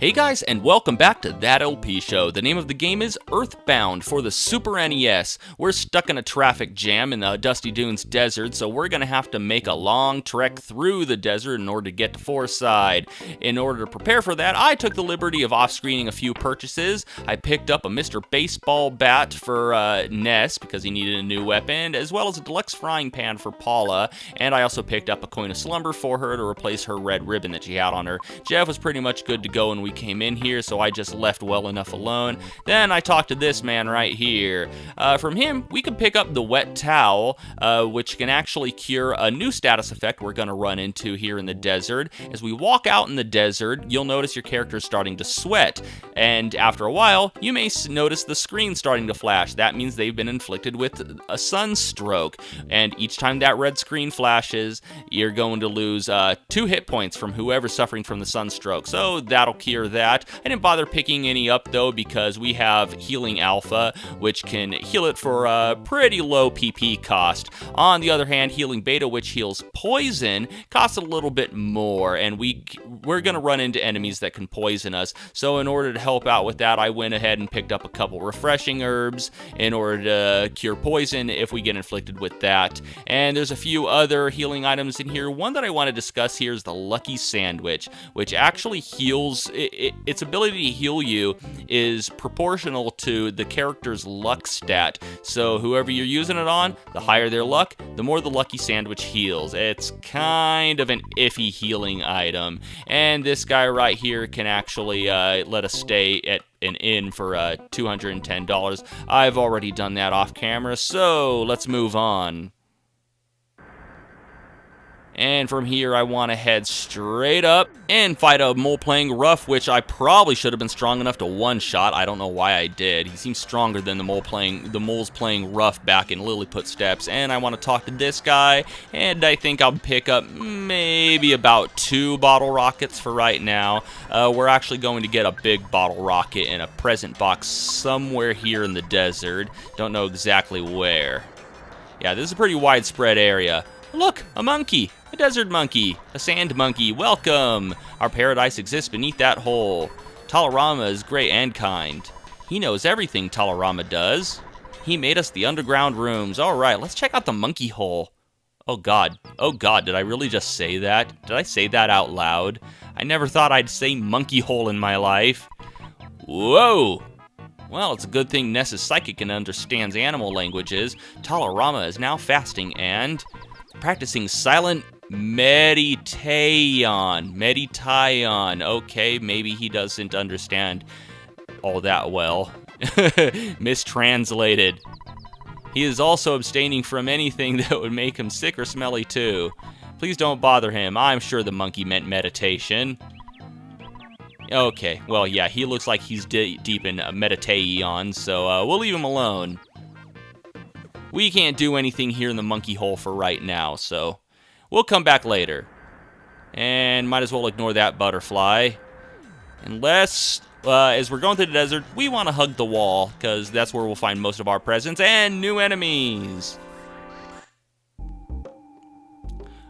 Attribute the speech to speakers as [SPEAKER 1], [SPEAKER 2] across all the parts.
[SPEAKER 1] Hey guys, and welcome back to That LP Show. The name of the game is EarthBound for the Super NES. We're stuck in a traffic jam in the Dusty Dunes desert, so we're going to have to make a long trek through the desert in order to get to Fourside. In order to prepare for that, I took the liberty of off-screening a few purchases. I picked up a Mr. Baseball bat for Ness because he needed a new weapon, as well as a deluxe frying pan for Paula, and I also picked up a coin of slumber for her to replace her red ribbon that she had on her. Jeff was pretty much good to go when we came in here, so I just left well enough alone. Then I talked to this man right here. From him, we could pick up the wet towel, which can actually cure a new status effect we're going to run into here in the desert. As we walk out in the desert, you'll notice your character is starting to sweat, and after a while, you may notice the screen starting to flash. That means they've been inflicted with a sunstroke, and each time that red screen flashes, you're going to lose 2 hit points from whoever's suffering from the sunstroke, so that'll cure that. I didn't bother picking any up though because we have Healing Alpha, which can heal it for a pretty low PP cost. On the other hand, Healing Beta, which heals poison, costs a little bit more, and we're going to run into enemies that can poison us. So in order to help out with that, I went ahead and picked up a couple refreshing herbs in order to cure poison if we get inflicted with that. And there's a few other healing items in here. One that I want to discuss here is the Lucky Sandwich, which actually heals. Its ability to heal you is proportional to the character's luck stat. So whoever you're using it on, the higher their luck, the more the Lucky Sandwich heals. It's kind of an iffy healing item. And this guy right here can actually let us stay at an inn for $210. I've already done that off camera, so let's move on. And from here, I want to head straight up and fight a mole playing rough, which I probably should have been strong enough to one-shot. I don't know why I did. He seems stronger than the moles playing rough back in Lilliput Steps. And I want to talk to this guy, and I think I'll pick up maybe about 2 bottle rockets for right now. We're actually going to get a big bottle rocket in a present box somewhere here in the desert. Don't know exactly where. Yeah, this is a pretty widespread area. Look, a monkey. A desert monkey, a sand monkey, welcome! Our paradise exists beneath that hole. Talarama is great and kind. He knows everything, Talarama does. He made us the underground rooms. Alright, let's check out the monkey hole. Oh god, did I really just say that? Did I say that out loud? I never thought I'd say monkey hole in my life. Whoa! Well, it's a good thing Ness is psychic and understands animal languages. Talarama is now fasting and practicing silent meditation. Okay, maybe he doesn't understand all that well. Mistranslated. He is also abstaining from anything that would make him sick or smelly too. Please don't bother him. I'm sure the monkey meant meditation. Okay, well, yeah, he looks like he's deep in meditation, so we'll leave him alone. We can't do anything here in the monkey hole for right now, so we'll come back later. And might as well ignore that butterfly. Unless, as we're going through the desert, we want to hug the wall, because that's where we'll find most of our presents and new enemies.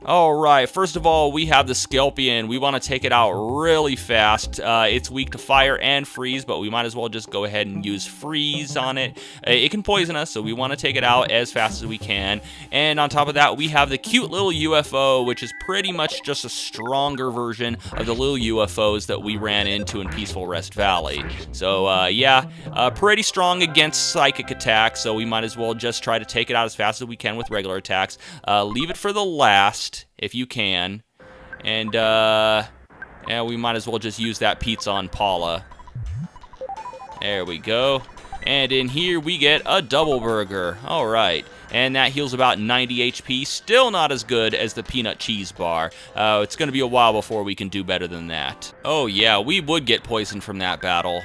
[SPEAKER 1] Alright, first of all, we have the Skelpion. We want to take it out really fast. It's weak to fire and freeze, but we might as well just go ahead and use freeze on it. It can poison us, so we want to take it out as fast as we can. And on top of that, we have the cute little UFO, which is pretty much just a stronger version of the little UFOs that we ran into in Peaceful Rest Valley. So, yeah, pretty strong against psychic attacks, so we might as well just try to take it out as fast as we can with regular attacks. Leave it for the last, if you can. And, yeah, we might as well just use that pizza on Paula. There we go. And in here, we get a double burger. Alright. And that heals about 90 HP. Still not as good as the peanut cheese bar. It's going to be a while before we can do better than that. Oh, yeah, we would get poisoned from that battle.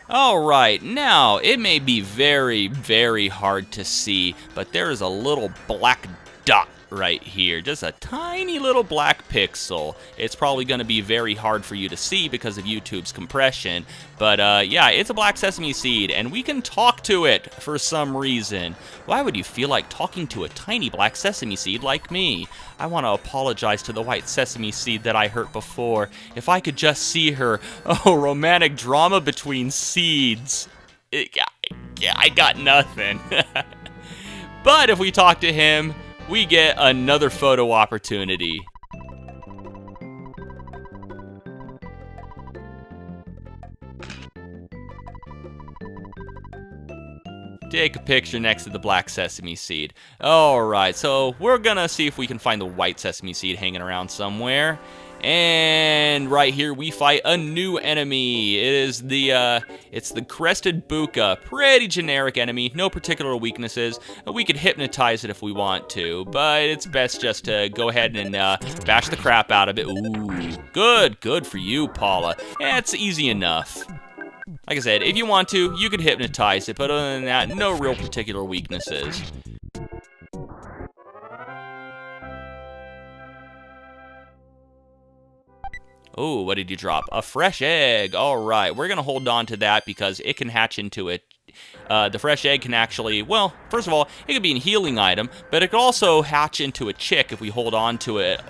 [SPEAKER 1] Alright, now, it may be very, very hard to see, but there is a little black dot right here. Just a tiny little black pixel. It's probably going to be very hard for you to see because of YouTube's compression. But yeah, it's a black sesame seed, and we can talk to it for some reason. Why would you feel like talking to a tiny black sesame seed like me? I want to apologize to the white sesame seed that I hurt before. If I could just see her. Oh, romantic drama between seeds. I got nothing. But if we talk to him, we get another photo opportunity. Take a picture next to the black sesame seed. Alright, so we're gonna see if we can find the white sesame seed hanging around somewhere. And right here we fight a new enemy. It's the crested buka. Pretty generic enemy, no particular weaknesses. We could hypnotize it if we want to, but it's best just to go ahead and bash the crap out of it. Ooh, good for you, Paula. Yeah, it's easy enough. Like I said, if you want to, you could hypnotize it, but other than that, no real particular weaknesses. Oh, what did you drop? A fresh egg. All right, we're going to hold on to that because it can hatch into it. The fresh egg can actually, well, first of all, it could be a healing item, but it could also hatch into a chick if we hold on to it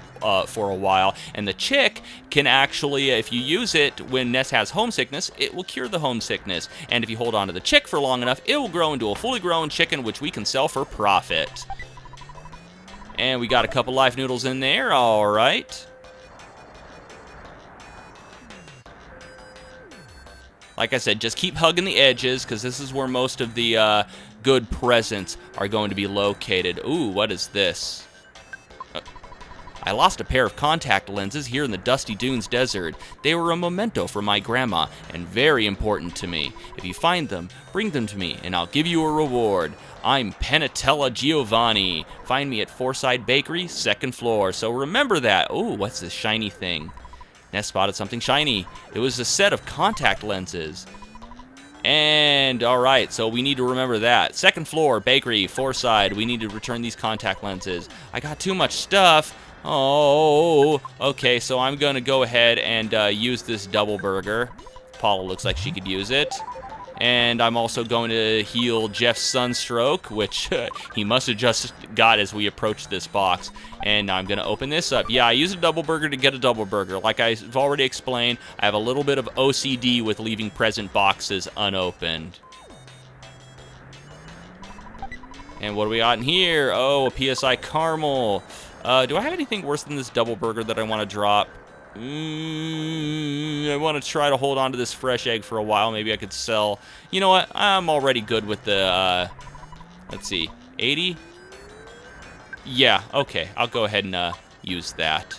[SPEAKER 1] for a while. And the chick can actually, if you use it when Ness has homesickness, it will cure the homesickness. And if you hold on to the chick for long enough, it will grow into a fully grown chicken, which we can sell for profit. And we got a couple life noodles in there. All right. Like I said, just keep hugging the edges, because this is where most of the good presents are going to be located. Ooh, what is this? I lost a pair of contact lenses here in the Dusty Dunes Desert. They were a memento for my grandma, and very important to me. If you find them, bring them to me, and I'll give you a reward. I'm Penatella Giovanni. Find me at Fourside Bakery, 2nd floor. So remember that. Ooh, what's this shiny thing? Ness spotted something shiny. It was a set of contact lenses. And, alright, so we need to remember that. 2nd floor, bakery, Fourside. We need to return these contact lenses. I got too much stuff. Oh, okay, so I'm going to go ahead and use this double burger. Paula looks like she could use it. And I'm also going to heal Jeff's sunstroke, which he must have just got as we approached this box. And I'm going to open this up. Yeah, I use a double burger to get a double burger. Like I've already explained, I have a little bit of OCD with leaving present boxes unopened. And what do we got in here? Oh, a PSI caramel. Do I have anything worse than this double burger that I want to drop? I want to try to hold on to this fresh egg for a while. Maybe I could sell. You know what? I'm already good with the, let's see, 80? Yeah, okay. I'll go ahead and use that.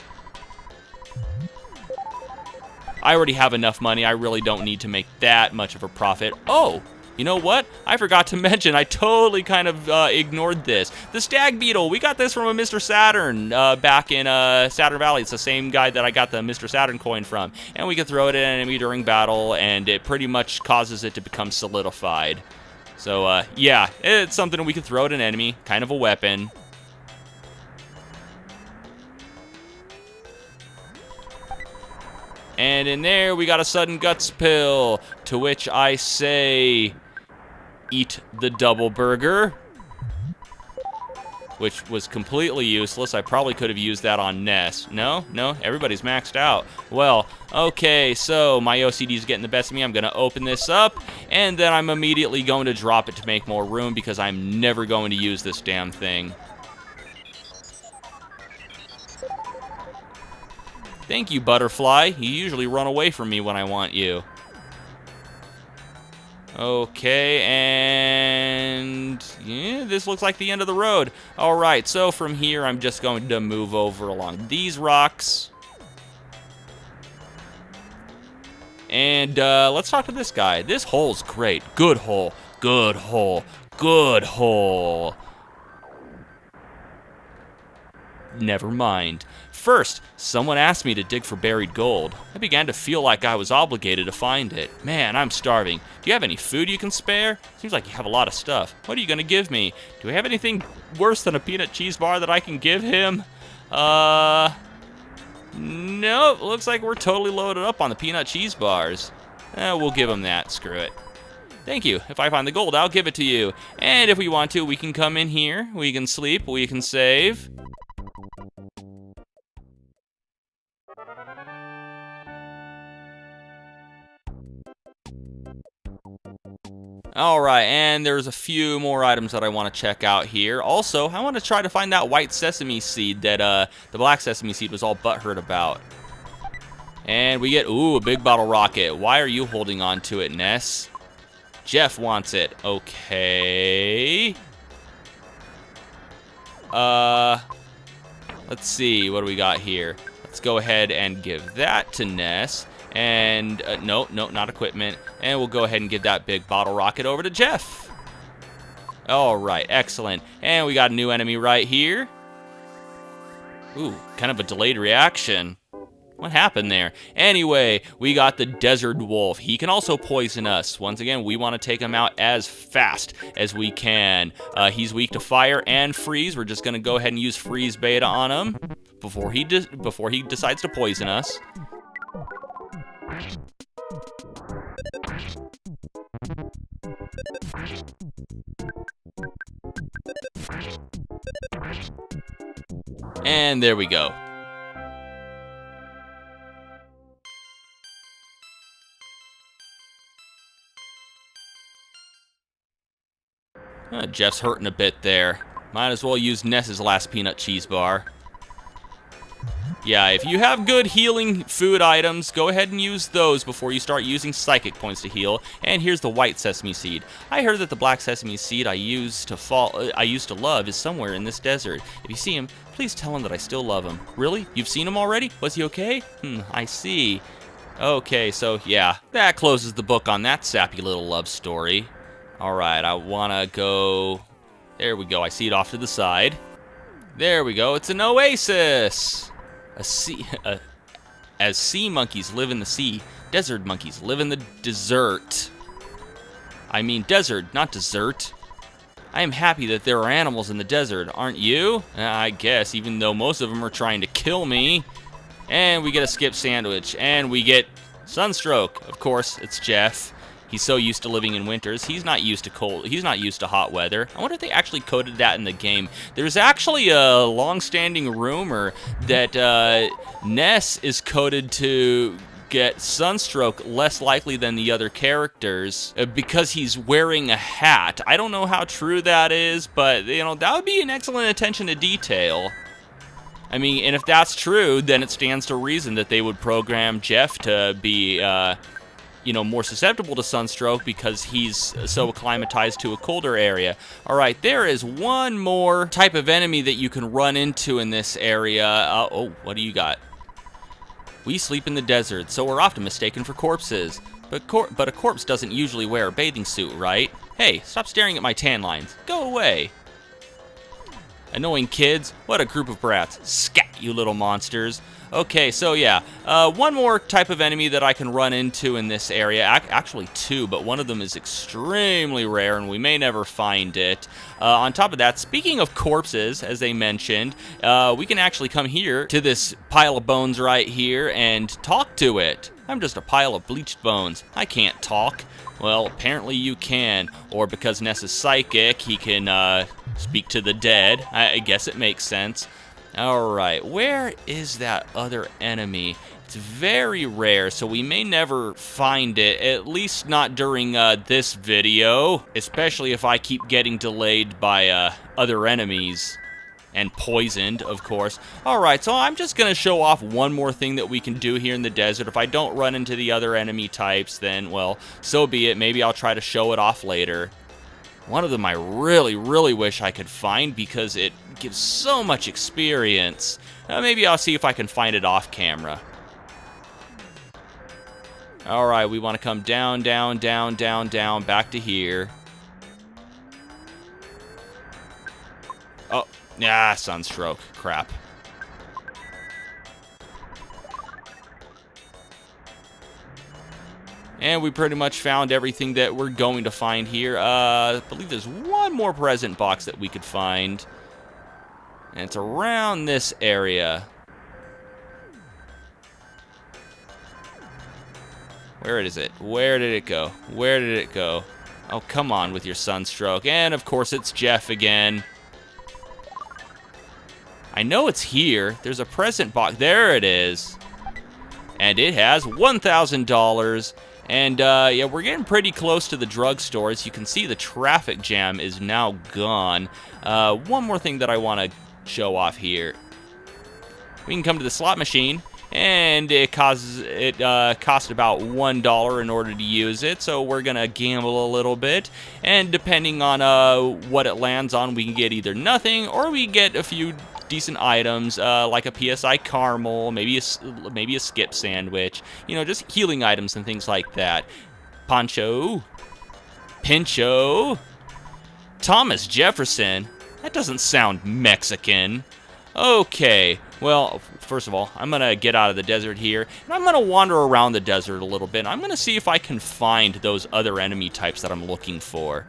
[SPEAKER 1] I already have enough money. I really don't need to make that much of a profit. Oh! You know what? I forgot to mention, I totally kind of ignored this. The stag beetle, we got this from a Mr. Saturn back in Saturn Valley. It's the same guy that I got the Mr. Saturn coin from. And we can throw it at an enemy during battle, and it pretty much causes it to become solidified. So, yeah, it's something we can throw at an enemy, kind of a weapon. And in there, we got a sudden guts pill, to which I say, eat the double burger, which was completely useless. I probably could have used that on Ness. No, everybody's maxed out. Well, okay, so my OCD is getting the best of me. I'm going to open this up, and then I'm immediately going to drop it to make more room because I'm never going to use this damn thing. Thank you, butterfly. You usually run away from me when I want you. Okay, and yeah, this looks like the end of the road. All right, so from here, I'm just going to move over along these rocks. And let's talk to this guy. This hole's great. Good hole, good hole, good hole. never mind. First, someone asked me to dig for buried gold. I began to feel like I was obligated to find it. Man, I'm starving. Do you have any food you can spare? Seems like you have a lot of stuff. What are you gonna give me? Do we have anything worse than a peanut cheese bar that I can give him? Nope, looks like we're totally loaded up on the peanut cheese bars. We'll give him that, screw it. Thank you. If I find the gold, I'll give it to you. And if we want to, we can come in here, we can sleep, we can save. Alright, and there's a few more items that I want to check out here. Also, I want to try to find that white sesame seed that the black sesame seed was all butthurt about. And we get, ooh, a big bottle rocket. Why are you holding on to it, Ness? Jeff wants it. Okay. Let's see, what do we got here? Let's go ahead and give that to Ness. And, no, not equipment. And we'll go ahead and give that big bottle rocket over to Jeff. Alright, excellent. And we got a new enemy right here. Ooh, kind of a delayed reaction. What happened there? Anyway, we got the desert wolf. He can also poison us. Once again, we want to take him out as fast as we can. He's weak to fire and freeze. We're just going to go ahead and use freeze beta on him before he decides to poison us. And there we go. Jeff's hurting a bit there. Might as well use Ness's last peanut cheese bar. Yeah, if you have good healing food items, go ahead and use those before you start using psychic points to heal. And here's the white sesame seed. I heard that the black sesame seed I used to love is somewhere in this desert. If you see him, please tell him that I still love him. Really? You've seen him already? Was he okay? I see. Okay, so yeah, that closes the book on that sappy little love story. Alright, I wanna go... There we go, I see it off to the side. There we go, it's an oasis! As sea monkeys live in the sea, desert monkeys live in the desert. I mean desert, not dessert. I am happy that there are animals in the desert, aren't you? I guess, even though most of them are trying to kill me. And we get a skip sandwich, and we get sunstroke. Of course, it's Jeff. He's so used to living in winters. He's not used to cold. He's not used to hot weather. I wonder if they actually coded that in the game. There's actually a long-standing rumor that Ness is coded to get sunstroke less likely than the other characters because he's wearing a hat. I don't know how true that is, but you know, that would be an excellent attention to detail. I mean, and if that's true, then it stands to reason that they would program Jeff to be you know, more susceptible to sunstroke because he's so acclimatized to a colder area. Alright, there is one more type of enemy that you can run into in this area. Oh, what do you got? We sleep in the desert, so we're often mistaken for corpses. But a corpse doesn't usually wear a bathing suit, right? Hey, stop staring at my tan lines. Go away. Annoying kids. What a group of brats. Scat, you little monsters. Okay, so yeah, one more type of enemy that I can run into in this area, actually two, but one of them is extremely rare and we may never find it. On top of that, speaking of corpses, as they mentioned, we can actually come here to this pile of bones right here and talk to it. I'm just a pile of bleached bones. I can't talk. Well, apparently you can, or because Ness is psychic, he can speak to the dead. I guess it makes sense. Alright, where is that other enemy? It's very rare, so we may never find it, at least not during this video, especially if I keep getting delayed by other enemies. And poisoned, of course. Alright, so I'm just going to show off one more thing that we can do here in the desert. If I don't run into the other enemy types, then, well, so be it. Maybe I'll try to show it off later. One of them I really, really wish I could find because it gives so much experience. Maybe I'll see if I can find it off camera. Alright, we want to come down, down, down, down, down, back to here. Oh, sunstroke. Crap. And we pretty much found everything that we're going to find here. I believe there's one more present box that we could find. And it's around this area. Where is it? Where did it go? Where did it go? Oh, come on with your sunstroke. And, of course, it's Jeff again. I know it's here. There's a present box. There it is. And it has $1,000. And, yeah, we're getting pretty close to the drugstore. As you can see, the traffic jam is now gone. One more thing that I want to show off here. We can come to the slot machine. And it costs about $1 in order to use it, so we're gonna gamble a little bit. And depending on what it lands on, we can get either nothing or we get a few decent items, like a PSI caramel, maybe a skip sandwich. You know, just healing items and things like that. Poncho, Pincho, Thomas Jefferson. That doesn't sound Mexican. Okay, well, first of all, I'm going to get out of the desert here, and I'm going to wander around the desert a little bit. I'm going to see if I can find those other enemy types that I'm looking for.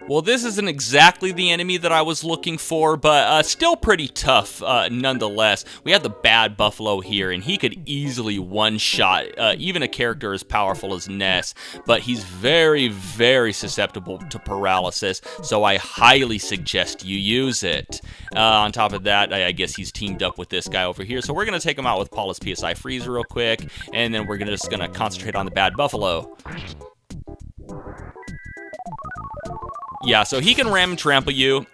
[SPEAKER 1] Well, this isn't exactly the enemy that I was looking for, but still pretty tough nonetheless. We have the Bad Buffalo here, and he could easily one-shot even a character as powerful as Ness, but he's very, very susceptible to paralysis, so I highly suggest you use it. On top of that, I guess he's teamed up with this guy over here, so we're going to take him out with Paula's PSI Freeze real quick, and then we're just going to concentrate on the Bad Buffalo. Yeah, so he can ram and trample you,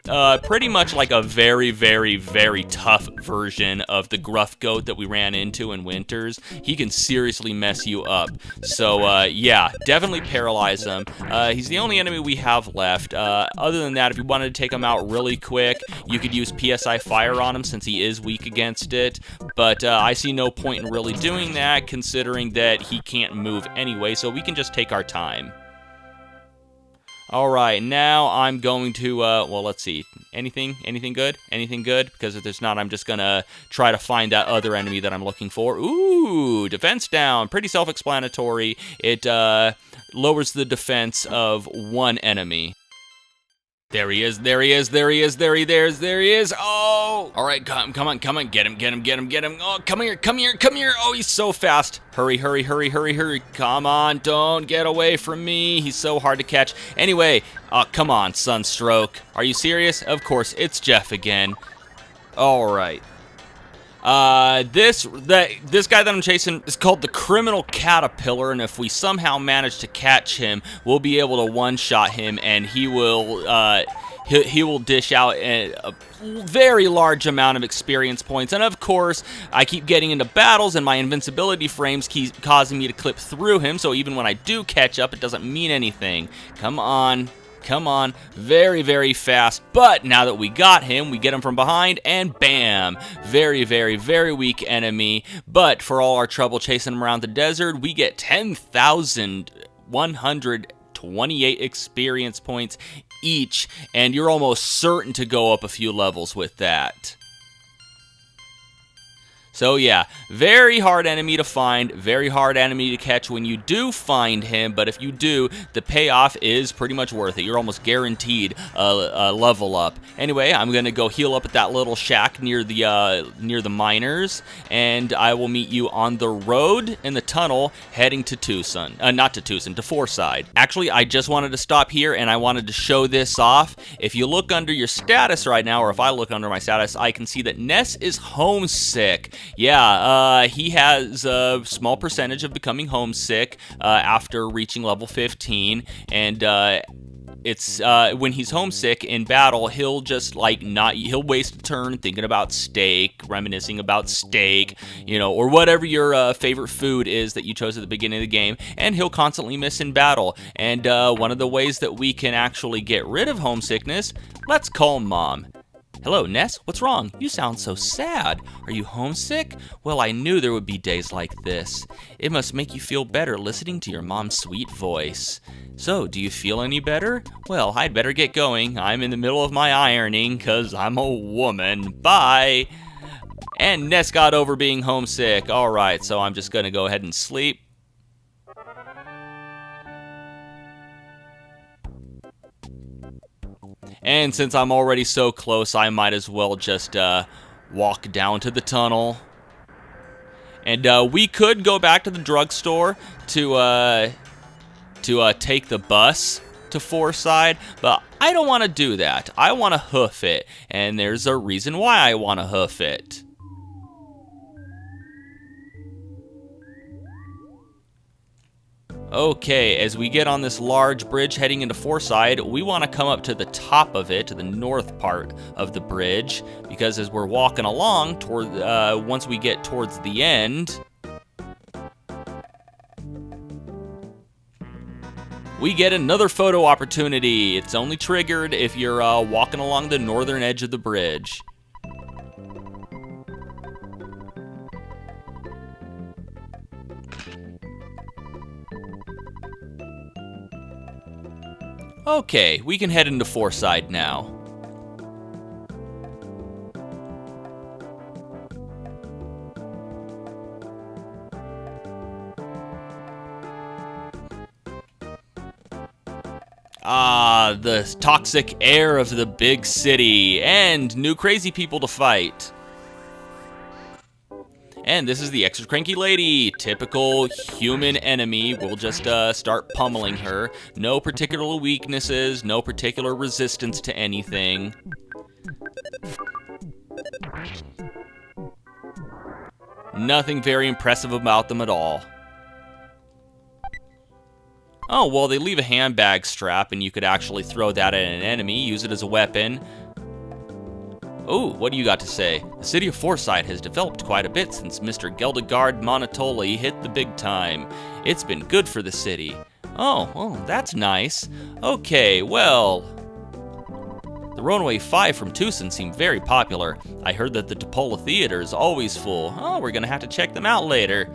[SPEAKER 1] pretty much like a very, very, very tough version of the gruff goat that we ran into in Winters. He can seriously mess you up. So, yeah, definitely paralyze him. He's the only enemy we have left. Other than that, if you wanted to take him out really quick, you could use PSI Fire on him since he is weak against it. But I see no point in really doing that, considering that he can't move anyway, so we can just take our time. Alright, now I'm going to, well, let's see. Anything good? Anything good? Because if there's not, I'm just gonna try to find that other enemy that I'm looking for. Ooh, defense down. Pretty self-explanatory. It, lowers the defense of one enemy. There he is, there he is, there he is, there he is. Oh! Alright, come on, get him. Oh, come here. Oh, he's so fast. Hurry. Come on, don't get away from me. He's so hard to catch. Anyway, come on, Sunstroke. Are you serious? Of course, it's Jeff again. Alright. This guy that I'm chasing is called the Criminal Caterpillar, and if we somehow manage to catch him, we'll be able to one-shot him, and he will dish out a very large amount of experience points. And of course, I keep getting into battles, and my invincibility frames keep causing me to clip through him, so even when I do catch up, it doesn't mean anything. Come on, very, very fast. But now that we got him, we get him from behind, and bam! Very, very, very weak enemy. But for all our trouble chasing him around the desert, we get 10,128 experience points each, and you're almost certain to go up a few levels with that. So yeah, very hard enemy to find, very hard enemy to catch when you do find him, but if you do, the payoff is pretty much worth it. You're almost guaranteed a level up. Anyway, I'm going to go heal up at that little shack near the miners, and I will meet you on the road in the tunnel heading to Tucson. Not to Tucson, to Fourside. Actually, I just wanted to stop here, and I wanted to show this off. If you look under your status right now, or if I look under my status, I can see that Ness is homesick. Yeah, he has a small percentage of becoming homesick after reaching level 15, and it's when he's homesick in battle, he'll just he'll waste a turn thinking about steak, reminiscing about steak, you know, or whatever your favorite food is that you chose at the beginning of the game, and he'll constantly miss in battle. And one of the ways that we can actually get rid of homesickness, let's call Mom. Hello, Ness, what's wrong? You sound so sad. Are you homesick? Well, I knew there would be days like this. It must make you feel better listening to your mom's sweet voice. So, do you feel any better? Well, I'd better get going. I'm in the middle of my ironing, 'cause I'm a woman. Bye! And Ness got over being homesick. Alright, so I'm just gonna go ahead and sleep. And since I'm already so close, I might as well just walk down to the tunnel. And we could go back to the drugstore to take the bus to Fourside, but I don't want to do that. I want to hoof it, and there's a reason why I want to hoof it. Okay, as we get on this large bridge heading into Fourside, we want to come up to the top of it, to the north part of the bridge, because as we're walking along, once we get towards the end, we get another photo opportunity. It's only triggered if you're walking along the northern edge of the bridge. Okay, we can head into Fourside now. Ah, the toxic air of the big city, and new crazy people to fight. And this is the extra cranky lady, typical human enemy. We'll just start pummeling her. No particular weaknesses, no particular resistance to anything. Nothing very impressive about them at all. Oh, well, they leave a handbag strap, and you could actually throw that at an enemy, use it as a weapon. Oh, what do you got to say? The city of Foresight has developed quite a bit since Mr. Geldegard Monotoli hit the big time. It's been good for the city. Oh, well, that's nice. Okay, well, the Runaway 5 from Tucson seem very popular. I heard that the Paula Theater is always full. Oh, we're gonna have to check them out later.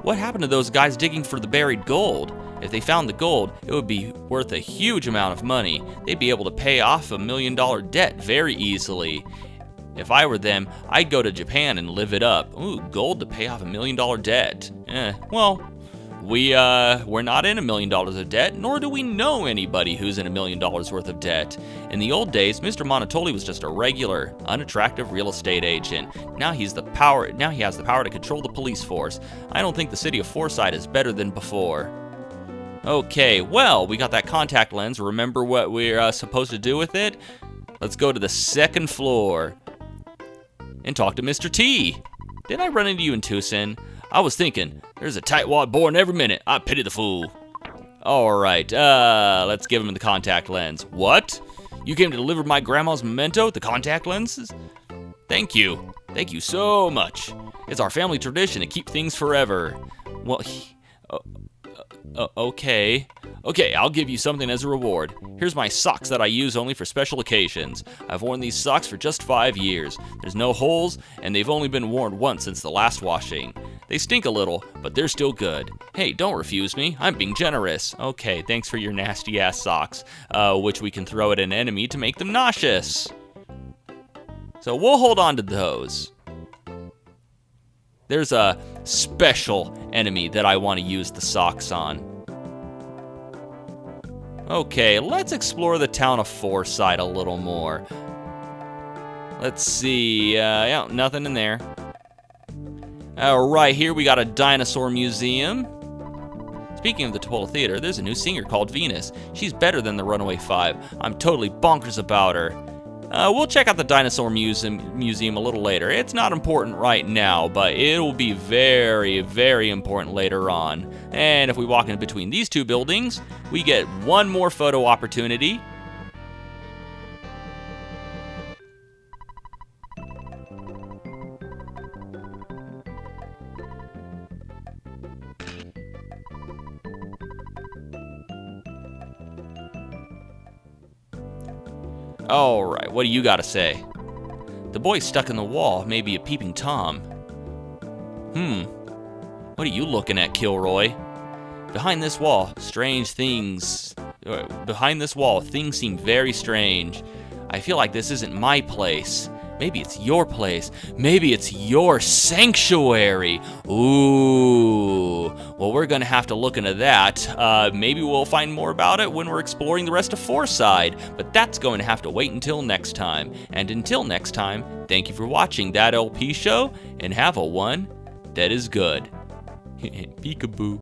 [SPEAKER 1] What happened to those guys digging for the buried gold? If they found the gold, it would be worth a huge amount of money. They'd be able to pay off $1 million debt very easily. If I were them, I'd go to Japan and live it up. Ooh, gold to pay off $1 million debt. Well, we're not in $1 million of debt, nor do we know anybody who's in $1 million worth of debt. In the old days, Mr. Monotoli was just a regular, unattractive real estate agent. Now he has the power to control the police force. I don't think the city of Foresight is better than before. Okay, well, we got that contact lens. Remember what we're supposed to do with it? Let's go to the second floor and talk to Mr. T. Did I run into you in Tucson? I was thinking, there's a tightwad born every minute. I pity the fool. Alright, let's give him the contact lens. What? You came to deliver my grandma's memento, the contact lenses? Thank you. Thank you so much. It's our family tradition to keep things forever. Well, okay. Okay, I'll give you something as a reward. Here's my socks that I use only for special occasions. I've worn these socks for just 5 years. There's no holes, and they've only been worn once since the last washing. They stink a little, but they're still good. Hey, don't refuse me. I'm being generous. Okay, thanks for your nasty-ass socks, which we can throw at an enemy to make them nauseous. So we'll hold on to those. There's a special enemy that I want to use the socks on. Okay, let's explore the town of Fourside a little more. Let's see, yeah, nothing in there. Alright, here we got a dinosaur museum. Speaking of the Paula Theater, there's a new singer called Venus. She's better than the Runaway 5. I'm totally bonkers about her. We'll check out the dinosaur museum a little later. It's not important right now, but it'll be very, very important later on. And if we walk in between these two buildings, we get one more photo opportunity. Alright, what do you gotta say? The boy stuck in the wall may be a peeping Tom. What are you looking at, Kilroy? Behind this wall, things seem very strange. I feel like this isn't my place. Maybe it's your place. Maybe it's your sanctuary. Ooh. Well, we're going to have to look into that. Maybe we'll find more about it when we're exploring the rest of Fourside. But that's going to have to wait until next time. And until next time, thank you for watching That LP Show, and have a one that is good. Peekaboo.